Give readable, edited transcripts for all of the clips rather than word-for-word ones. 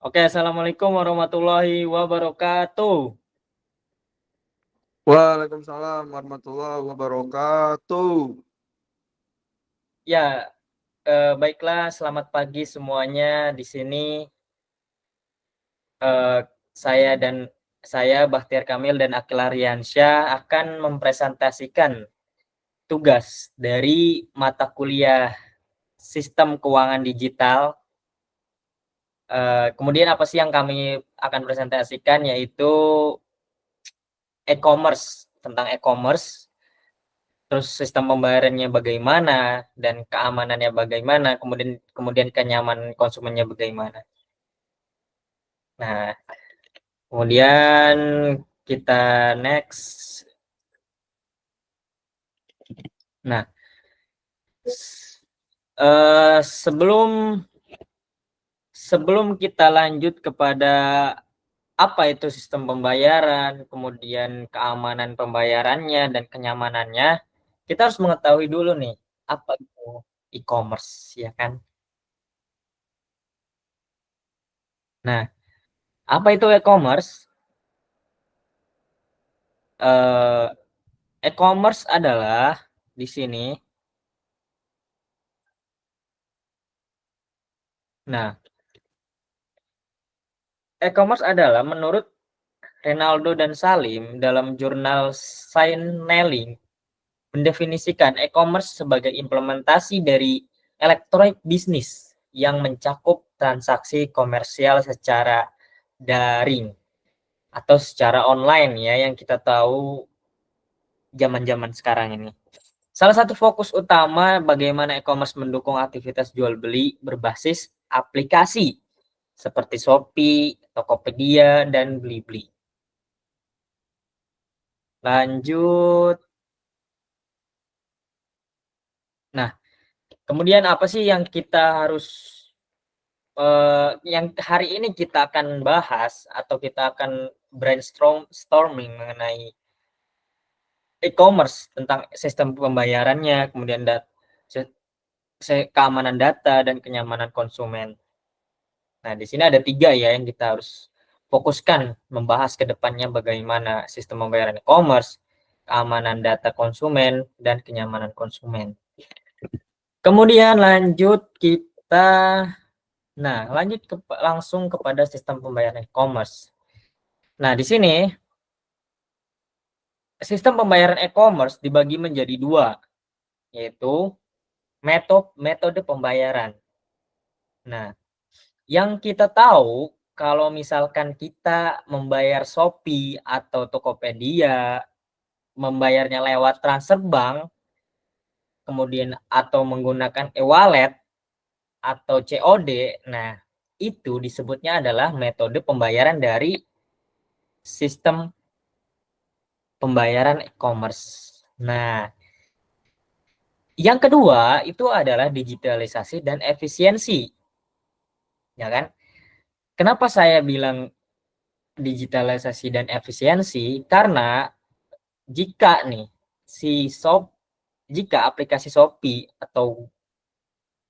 Oke, assalamualaikum warahmatullahi wabarakatuh. Waalaikumsalam warahmatullahi wabarakatuh. Ya, baiklah, selamat pagi semuanya. Di sini eh, saya dan saya Bahtiar Kamil dan Akil Aryansyah akan mempresentasikan tugas dari mata kuliah Sistem Keuangan Digital. Kemudian apa sih yang kami akan presentasikan, yaitu e-commerce, tentang e-commerce. Terus sistem pembayarannya bagaimana dan keamanannya bagaimana, kemudian kemudian kenyamanan konsumennya bagaimana. Nah, kemudian kita next. Nah, sebelum sebelum kita lanjut kepada apa itu sistem pembayaran, kemudian keamanan pembayarannya dan kenyamanannya, kita harus mengetahui dulu nih, apa itu e-commerce, ya kan? Nah, apa itu e-commerce? Eh, E-commerce adalah di sini. Nah, e-commerce adalah menurut Renaldo dan Salim dalam jurnal Signaling mendefinisikan e-commerce sebagai implementasi dari electronic business yang mencakup transaksi komersial secara daring atau secara online, ya, yang kita tahu zaman-zaman sekarang ini. Salah satu fokus utama bagaimana e-commerce mendukung aktivitas jual beli berbasis aplikasi seperti Shopee, Tokopedia, dan Blibli. Lanjut. Nah, kemudian apa sih yang kita harus yang hari ini kita akan bahas atau kita akan brainstorming mengenai e-commerce, tentang sistem pembayarannya, kemudian keamanan data dan kenyamanan konsumen. Nah, di sini ada 3 ya yang kita harus fokuskan membahas ke depannya, bagaimana sistem pembayaran e-commerce, keamanan data konsumen, dan kenyamanan konsumen. Kemudian lanjut langsung kepada sistem pembayaran e-commerce. Nah, di sini sistem pembayaran e-commerce dibagi menjadi 2, yaitu metode pembayaran. Nah, yang kita tahu, kalau misalkan kita membayar Shopee atau Tokopedia, membayarnya lewat transfer bank, kemudian atau menggunakan e-wallet atau COD, nah itu disebutnya adalah metode pembayaran dari sistem pembayaran e-commerce. Nah, yang kedua itu adalah digitalisasi dan efisiensi, ya kan? Kenapa saya bilang digitalisasi dan efisiensi? Karena jika nih si shop jika aplikasi Shopee atau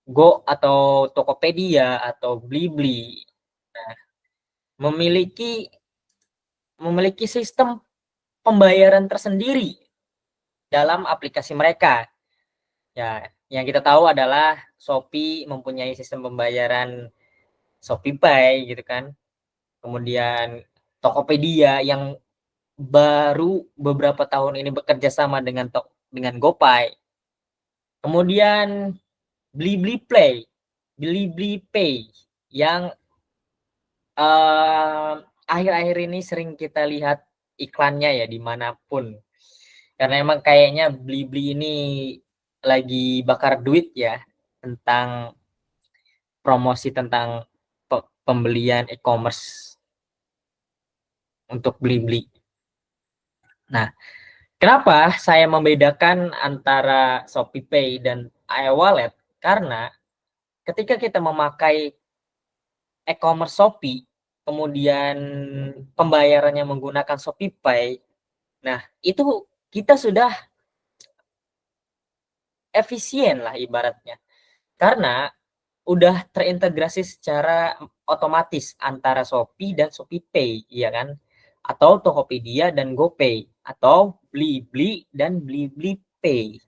Go atau Tokopedia atau Blibli, nah, memiliki memiliki sistem pembayaran tersendiri dalam aplikasi mereka. Ya, yang kita tahu adalah Shopee mempunyai sistem pembayaran Shopee Pay gitu kan. Kemudian Tokopedia yang baru beberapa tahun ini bekerja sama dengan GoPay. Kemudian Blibli Play, Blibli Pay yang akhir-akhir ini sering kita lihat iklannya ya dimanapun. Karena emang kayaknya Blibli ini lagi bakar duit ya, tentang promosi tentang pembelian e-commerce untuk Blibli. Nah, kenapa saya membedakan antara Shopee Pay dan e-wallet? Karena ketika kita memakai e-commerce Shopee, kemudian pembayarannya menggunakan Shopee Pay, nah itu kita sudah efisien lah ibaratnya. Karena udah terintegrasi secara otomatis antara Shopee dan ShopeePay, ya kan? Atau Tokopedia dan GoPay, atau Blibli dan Blibli Pay.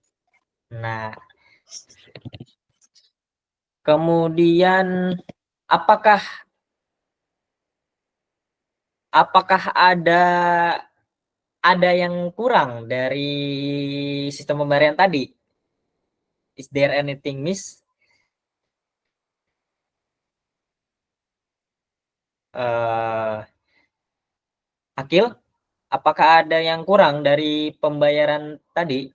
Nah, kemudian apakah apakah ada yang kurang dari sistem pembayaran tadi? Is there anything miss? Akil, apakah ada yang kurang dari pembayaran tadi?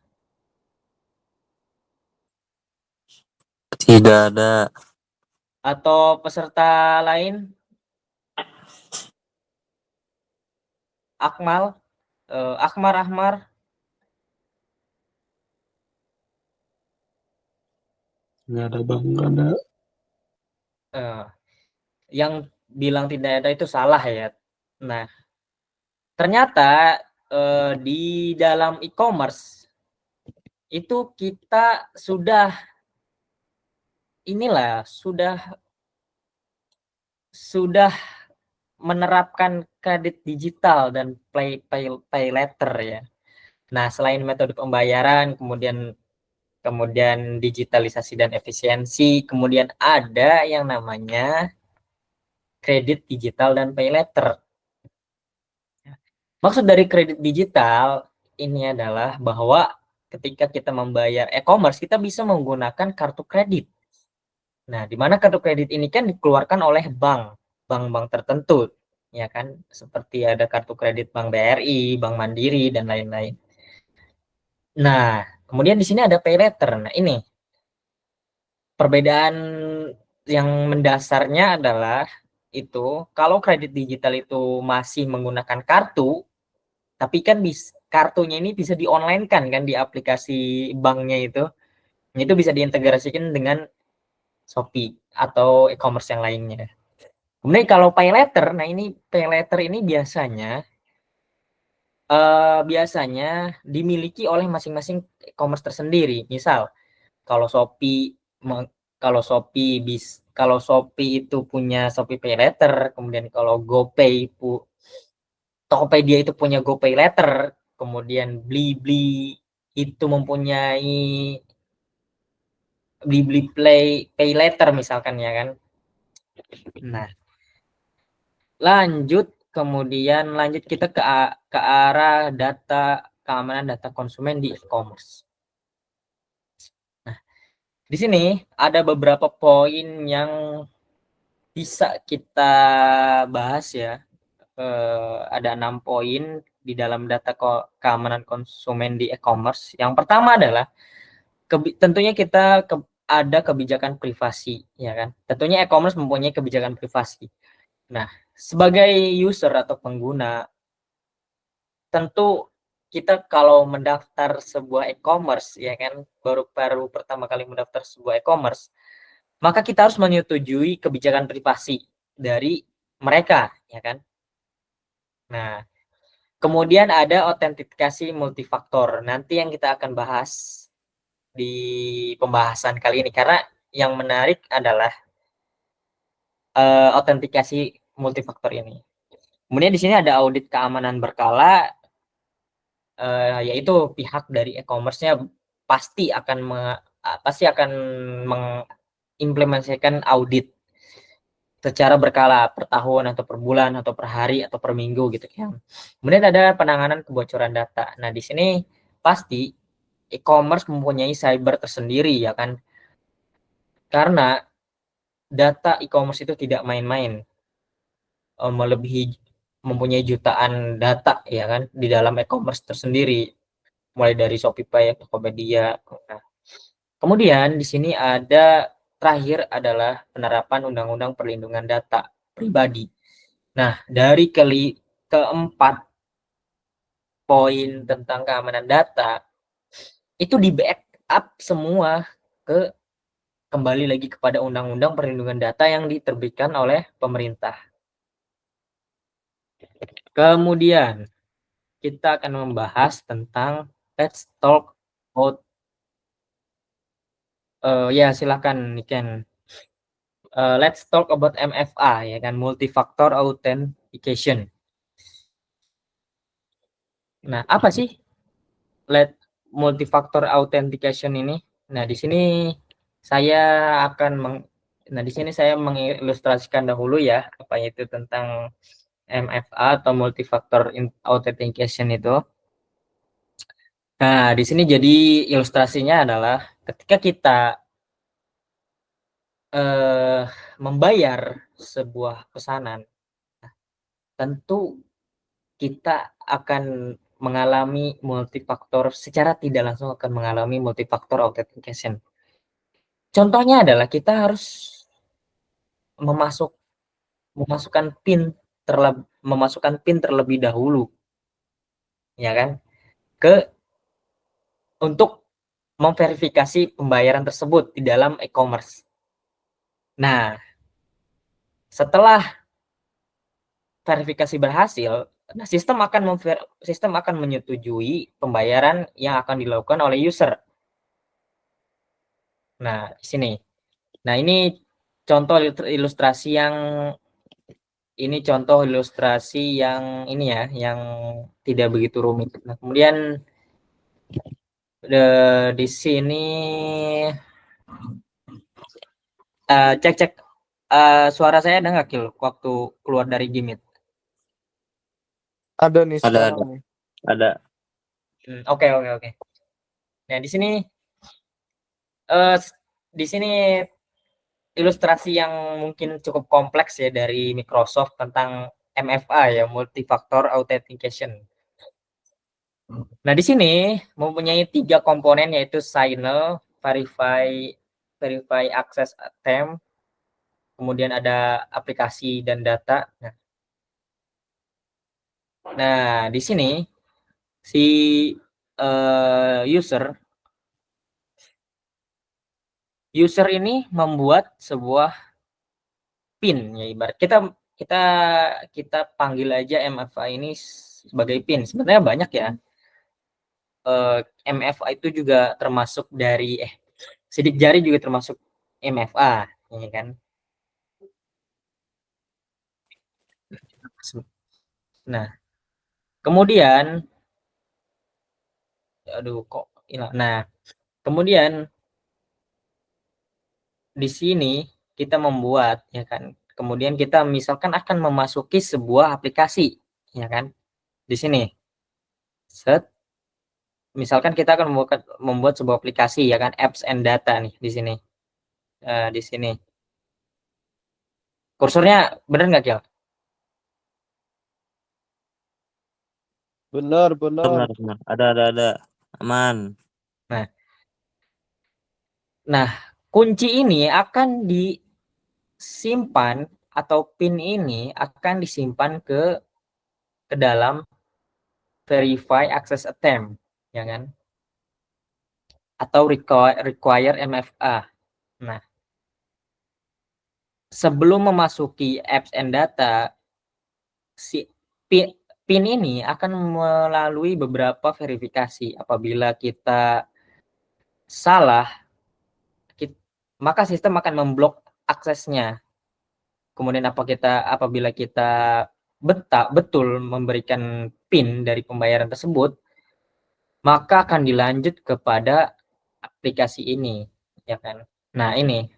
Tidak ada. Atau peserta lain? Akmal, Ahmar. Nggak ada bang, nggak ada. Yang bilang tidak ada itu salah ya. Nah, ternyata di dalam e-commerce itu kita sudah menerapkan kredit digital dan pay later ya. Nah, selain metode pembayaran, kemudian digitalisasi dan efisiensi, kemudian ada yang namanya kredit digital dan pay later. Maksud dari kredit digital ini adalah bahwa ketika kita membayar e-commerce, kita bisa menggunakan kartu kredit. Nah, di mana kartu kredit ini kan dikeluarkan oleh bank tertentu, ya kan? Seperti ada kartu kredit Bank BRI, Bank Mandiri, dan lain-lain. Nah, kemudian di sini ada pay later. Nah, ini perbedaan yang mendasarnya adalah itu kalau kredit digital itu masih menggunakan kartu, tapi kan kartunya ini bisa di-online-kan kan di aplikasi banknya itu bisa diintegrasikan dengan Shopee atau e-commerce yang lainnya. Kemudian kalau pay later, nah ini pay later ini biasanya dimiliki oleh masing-masing e-commerce tersendiri. Misal kalau Shopee kalau Shopee itu punya Shopee Pay Later, kemudian kalau Tokopedia itu punya GoPay Later, kemudian Blibli itu mempunyai Blibli Pay Later misalkan ya kan. Nah, lanjut kita ke arah keamanan data konsumen di e-commerce. Nah, di sini ada beberapa poin yang bisa kita bahas ya. Ada 6 poin di dalam data keamanan konsumen di e-commerce. Yang pertama adalah tentunya ada kebijakan privasi, ya kan? Tentunya e-commerce mempunyai kebijakan privasi. Nah, sebagai user atau pengguna, tentu kita kalau mendaftar sebuah e-commerce, ya kan, baru pertama kali mendaftar sebuah e-commerce, maka kita harus menyetujui kebijakan privasi dari mereka, ya kan? Nah, kemudian ada autentikasi multifaktor. Nanti yang kita akan bahas di pembahasan kali ini karena yang menarik adalah autentikasi multifaktor ini. Kemudian di sini ada audit keamanan berkala, yaitu pihak dari e-commerce-nya pasti akan mengimplementasikan audit secara berkala per tahun atau per bulan atau per hari atau per minggu gitu kan. Kemudian ada penanganan kebocoran data. Nah, di sini pasti e-commerce mempunyai cyber tersendiri ya kan. Karena data e-commerce itu tidak main-main. Mempunyai jutaan data ya kan di dalam e-commerce tersendiri, mulai dari Shopee, Tokopedia. Nah, kemudian di sini terakhir adalah penerapan Undang-Undang Perlindungan Data Pribadi. Nah, dari keempat poin tentang keamanan data itu di backup semua kembali lagi kepada Undang-Undang Perlindungan Data yang diterbitkan oleh pemerintah. Kemudian kita akan membahas tentang Let's Talk About ya silakan Niken. let's talk about MFA ya kan, multi-factor authentication. Nah, apa sih multi-factor authentication ini? Nah, di sini saya mengilustrasikan dahulu ya apa itu tentang MFA atau multi-factor authentication itu. Nah, di sini jadi ilustrasinya adalah ketika kita membayar sebuah pesanan, tentu kita akan mengalami multifaktor, secara tidak langsung akan mengalami multifaktor authentication. Contohnya adalah kita harus memasukkan PIN terlebih dahulu, ya kan, untuk memverifikasi pembayaran tersebut di dalam e-commerce. Nah, setelah verifikasi berhasil, nah sistem akan menyetujui pembayaran yang akan dilakukan oleh user. Nah, di sini. Nah, ini contoh ilustrasi yang ini ya, yang tidak begitu rumit. Nah, kemudian di sini cek suara saya ada nggak Kil waktu keluar dari Gimit? Ada nih sekarang Ada. nih. Ada. Oke. Nah, di sini ilustrasi yang mungkin cukup kompleks ya dari Microsoft tentang MFA ya, multi-factor authentication. Nah, di sini mempunyai 3 komponen yaitu signal, verify access attempt, kemudian ada aplikasi dan data. Nah, di sini si user ini membuat sebuah PIN ya, ibarat kita panggil aja MFA ini sebagai PIN. Sebenarnya banyak ya. MFA itu juga termasuk dari sidik jari juga termasuk MFA, ya kan? Nah, kemudian kok hilang. Nah, kemudian di sini kita membuat ya kan. Kemudian kita misalkan akan memasuki sebuah aplikasi, ya kan? Di sini. Set. Misalkan kita akan membuat sebuah aplikasi ya kan, apps and data nih di sini. Di sini. Kursornya benar nggak, Kiel? Benar. Ada. Aman. Nah, kunci ini akan disimpan atau PIN ini akan disimpan ke dalam verify access attempt, ya kan? Atau require MFA. Nah, sebelum memasuki apps and data, si PIN ini akan melalui beberapa verifikasi. Apabila kita salah, maka sistem akan memblok aksesnya. Kemudian apabila kita betul memberikan PIN dari pembayaran tersebut, maka akan dilanjut kepada aplikasi ini, ya kan? Nah, ini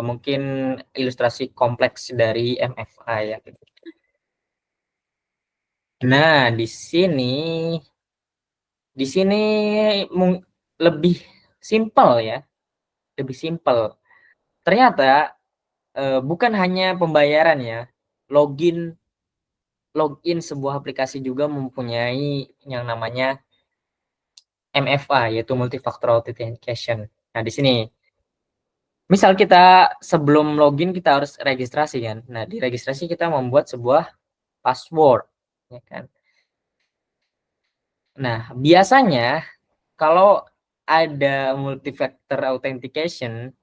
mungkin ilustrasi kompleks dari MFA ya. Nah, di sini lebih simpel ya, lebih simpel. Ternyata bukan hanya pembayaran ya, login sebuah aplikasi juga mempunyai yang namanya MFA, yaitu multi-factor authentication. Nah, di sini misal kita sebelum login kita harus registrasi kan. Nah, di registrasi kita membuat sebuah password, ya kan. Nah, biasanya kalau ada multi-factor authentication,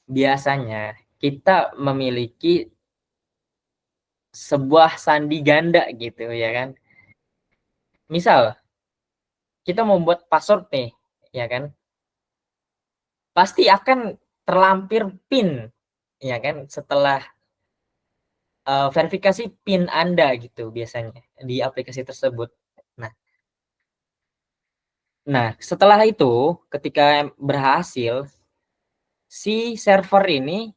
biasanya kita memiliki sebuah sandi ganda gitu ya kan. Misal kita membuat password nih, ya kan. Pasti akan terlampir PIN ya kan, setelah verifikasi PIN Anda gitu biasanya di aplikasi tersebut. Nah nah setelah itu ketika berhasil, si server ini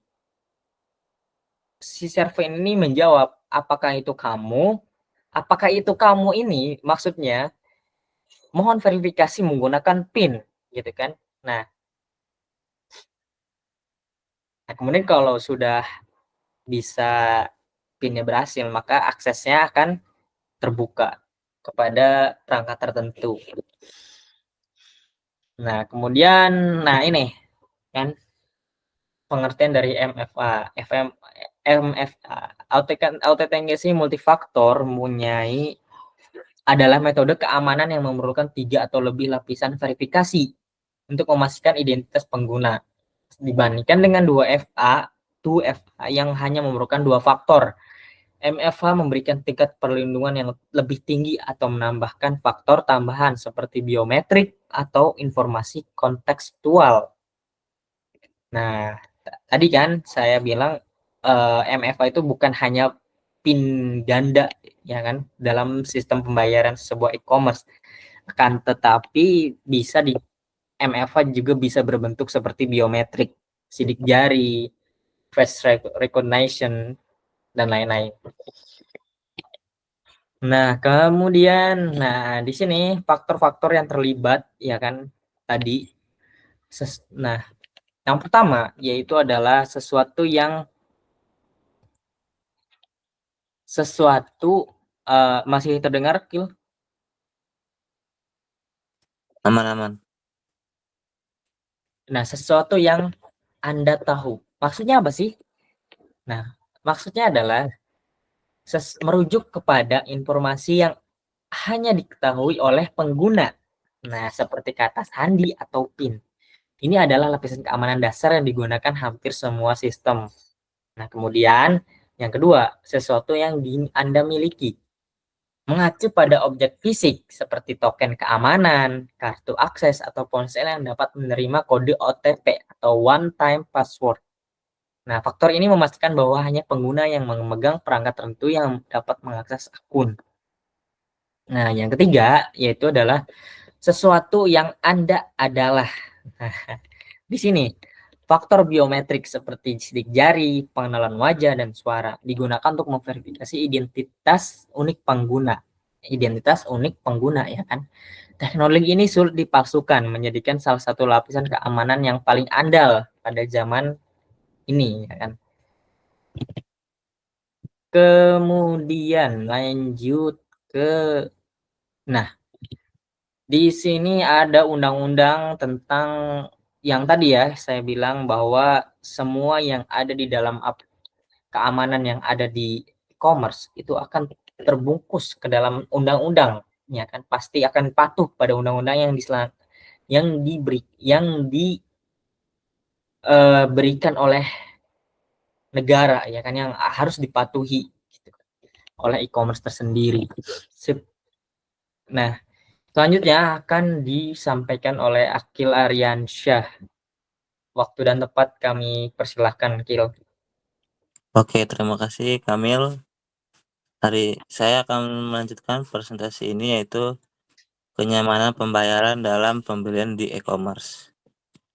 menjawab, "Apakah itu kamu? Apakah itu kamu ini?" Maksudnya, "Mohon verifikasi menggunakan PIN," gitu kan. Nah kemudian kalau sudah bisa PIN-nya berhasil, maka aksesnya akan terbuka kepada perangkat tertentu. Nah, kemudian ini kan pengertian dari MFA. MFA, autentikasi multifaktor adalah metode keamanan yang memerlukan 3 atau lebih lapisan verifikasi untuk memastikan identitas pengguna, dibandingkan dengan 2FA yang hanya memerlukan 2 faktor. MFA memberikan tingkat perlindungan yang lebih tinggi atau menambahkan faktor tambahan seperti biometrik atau informasi kontekstual. Nah, tadi kan saya bilang MFA itu bukan hanya PIN ganda ya kan dalam sistem pembayaran sebuah e-commerce, akan tetapi bisa di MFA juga bisa berbentuk seperti biometrik, sidik jari, face recognition dan lain-lain. Nah, kemudian di sini faktor-faktor yang terlibat ya kan tadi. Nah, yang pertama yaitu adalah masih terdengar, Kil? Aman. Nah, sesuatu yang Anda tahu. Maksudnya apa sih? Nah, maksudnya adalah merujuk kepada informasi yang hanya diketahui oleh pengguna. Nah, seperti kata sandi atau PIN. Ini adalah lapisan keamanan dasar yang digunakan hampir semua sistem. Nah, kemudian yang kedua, sesuatu yang Anda miliki. Mengacu pada objek fisik seperti token keamanan, kartu akses, atau ponsel yang dapat menerima kode OTP atau one time password. Nah, faktor ini memastikan bahwa hanya pengguna yang memegang perangkat tertentu yang dapat mengakses akun. Nah, yang ketiga yaitu adalah sesuatu yang Anda adalah. Nah, di sini faktor biometrik seperti sidik jari, pengenalan wajah, dan suara digunakan untuk memverifikasi identitas unik pengguna ya kan. Teknologi ini sulit dipalsukan, menjadikan salah satu lapisan keamanan yang paling andal pada zaman ini ya kan. Kemudian lanjut ke di sini ada undang-undang tentang yang tadi ya saya bilang bahwa semua yang ada di dalam keamanan yang ada di e-commerce itu akan terbungkus ke dalam undang-undang ya kan, pasti akan patuh pada undang-undang yang diberikan oleh negara ya kan, yang harus dipatuhi gitu, oleh e-commerce tersendiri. Nah, selanjutnya akan disampaikan oleh Akil Aryansyah. Waktu dan tempat kami persilahkan, Kil. Oke, terima kasih Kamil. Saya akan melanjutkan presentasi ini, yaitu kenyamanan pembayaran dalam pembelian di e-commerce.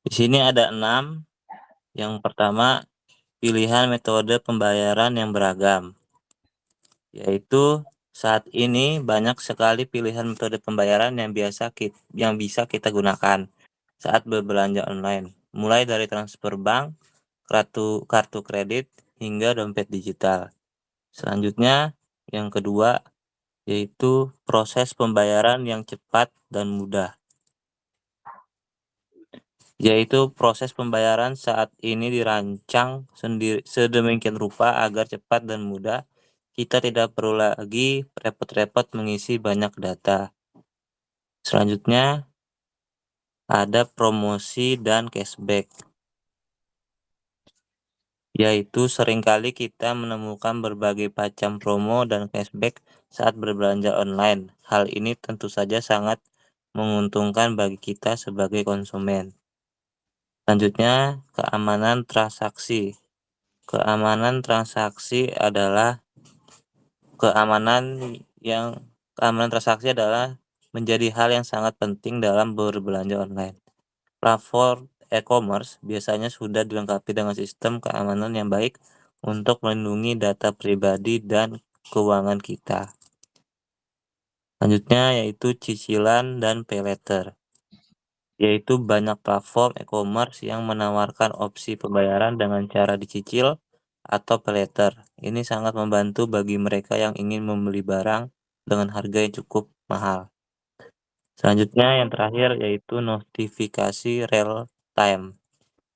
Di sini ada 6. Yang pertama, pilihan metode pembayaran yang beragam, yaitu saat ini banyak sekali pilihan metode pembayaran yang bisa kita gunakan saat berbelanja online, mulai dari transfer bank, kartu kredit, hingga dompet digital. Selanjutnya, yang kedua, yaitu proses pembayaran yang cepat dan mudah. Yaitu proses pembayaran saat ini dirancang sedemikian rupa agar cepat dan mudah. Kita tidak perlu lagi repot-repot mengisi banyak data. Selanjutnya, ada promosi dan cashback. Yaitu seringkali kita menemukan berbagai macam promo dan cashback saat berbelanja online. Hal ini tentu saja sangat menguntungkan bagi kita sebagai konsumen. Selanjutnya, keamanan transaksi. Keamanan transaksi adalah menjadi hal yang sangat penting dalam berbelanja online. Platform e-commerce biasanya sudah dilengkapi dengan sistem keamanan yang baik untuk melindungi data pribadi dan keuangan kita. Selanjutnya yaitu cicilan dan pay later, yaitu banyak platform e-commerce yang menawarkan opsi pembayaran dengan cara dicicil atau pay later. Ini sangat membantu bagi mereka yang ingin membeli barang dengan harga yang cukup mahal. Selanjutnya yang terakhir yaitu notifikasi real time,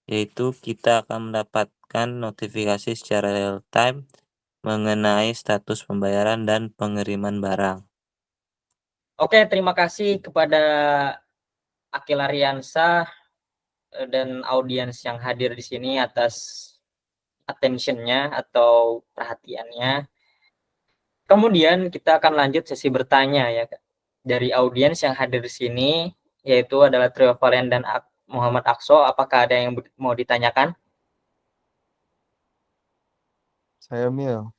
yaitu kita akan mendapatkan notifikasi secara real time mengenai status pembayaran dan pengiriman barang. Oke, terima kasih kepada Akil Ariansah dan audiens yang hadir di sini atas attention-nya atau perhatiannya. Kemudian kita akan lanjut sesi bertanya ya dari audiens yang hadir di sini, yaitu adalah Trio Valen dan Muhammad Akso. Apakah ada yang mau ditanyakan? Saya Mil.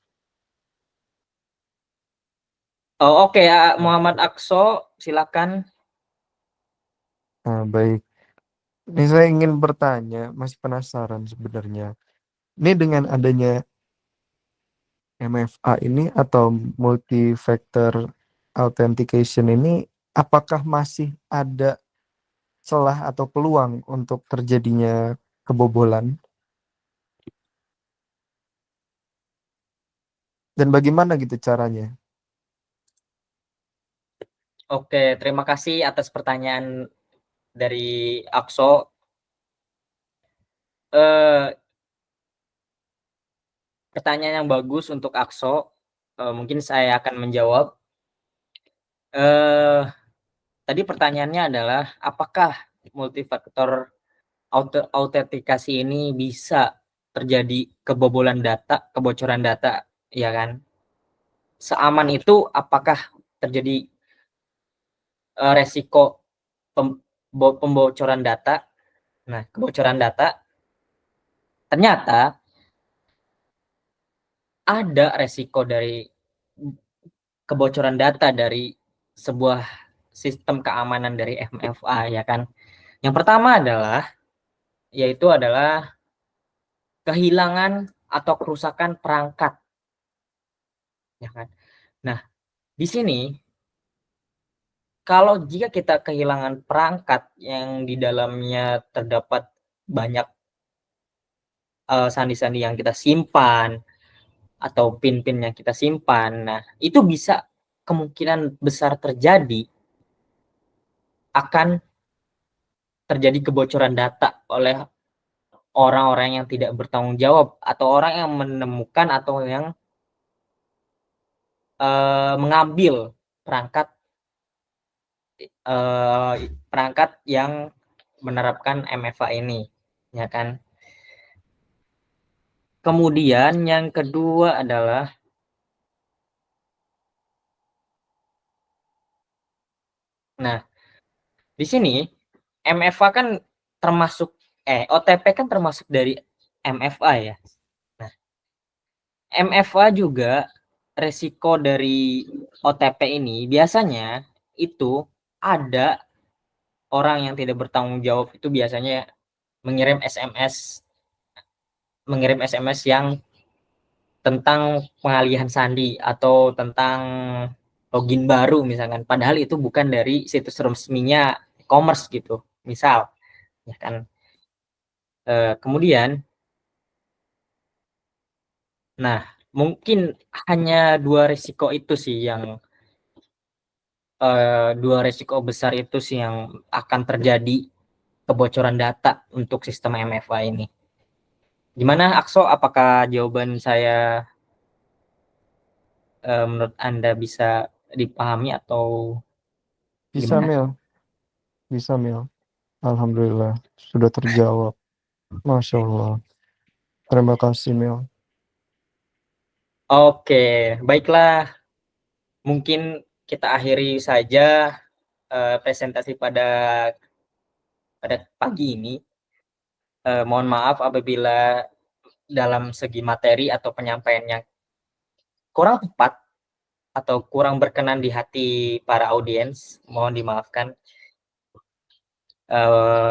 Oh, oke, Muhammad Akso, silakan. Baik. Ini saya ingin bertanya, masih penasaran sebenarnya. Ini dengan adanya MFA ini atau multi-factor authentication ini, apakah masih ada celah atau peluang untuk terjadinya kebobolan? Dan bagaimana gitu caranya? Oke, terima kasih atas pertanyaan dari Akso. Pertanyaan yang bagus untuk Akso. Mungkin saya akan menjawab. Tadi pertanyaannya adalah apakah multifaktor autentikasi ini bisa terjadi kebobolan data, kebocoran data, ya kan? Seaman itu apakah terjadi resiko pembocoran data? Nah, kebocoran data ternyata ada resiko dari kebocoran data dari sebuah sistem keamanan dari MFA, ya kan? Yang pertama yaitu adalah kehilangan atau kerusakan perangkat, ya kan? Nah, di sini kalau jika kita kehilangan perangkat yang di dalamnya terdapat banyak sandi-sandi yang kita simpan atau pin-pin yang kita simpan, nah itu bisa kemungkinan besar akan terjadi kebocoran data oleh orang-orang yang tidak bertanggung jawab atau orang yang menemukan atau yang mengambil perangkat yang menerapkan MFA ini, ya kan? Kemudian yang kedua adalah di sini MFA kan termasuk OTP kan termasuk dari MFA ya. Nah, MFA juga resiko dari OTP ini biasanya itu ada orang yang tidak bertanggung jawab itu biasanya mengirim SMS yang tentang pengalihan sandi atau tentang login baru misalkan, padahal itu bukan dari situs resminya e-commerce gitu, misal, ya kan. Kemudian, nah mungkin hanya dua risiko besar itu sih yang akan terjadi kebocoran data untuk sistem MFA ini. Gimana Akso, apakah jawaban saya menurut Anda bisa dipahami atau Bisa gimana? Mil, bisa Mil. Alhamdulillah, sudah terjawab. Masya Allah. Terima kasih Mil. Oke, baiklah. Mungkin kita akhiri saja presentasi pada pagi ini. Mohon maaf apabila dalam segi materi atau penyampaiannya kurang tepat atau kurang berkenan di hati para audiens, mohon dimaafkan.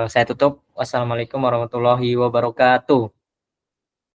Saya tutup. Wassalamualaikum warahmatullahi wabarakatuh.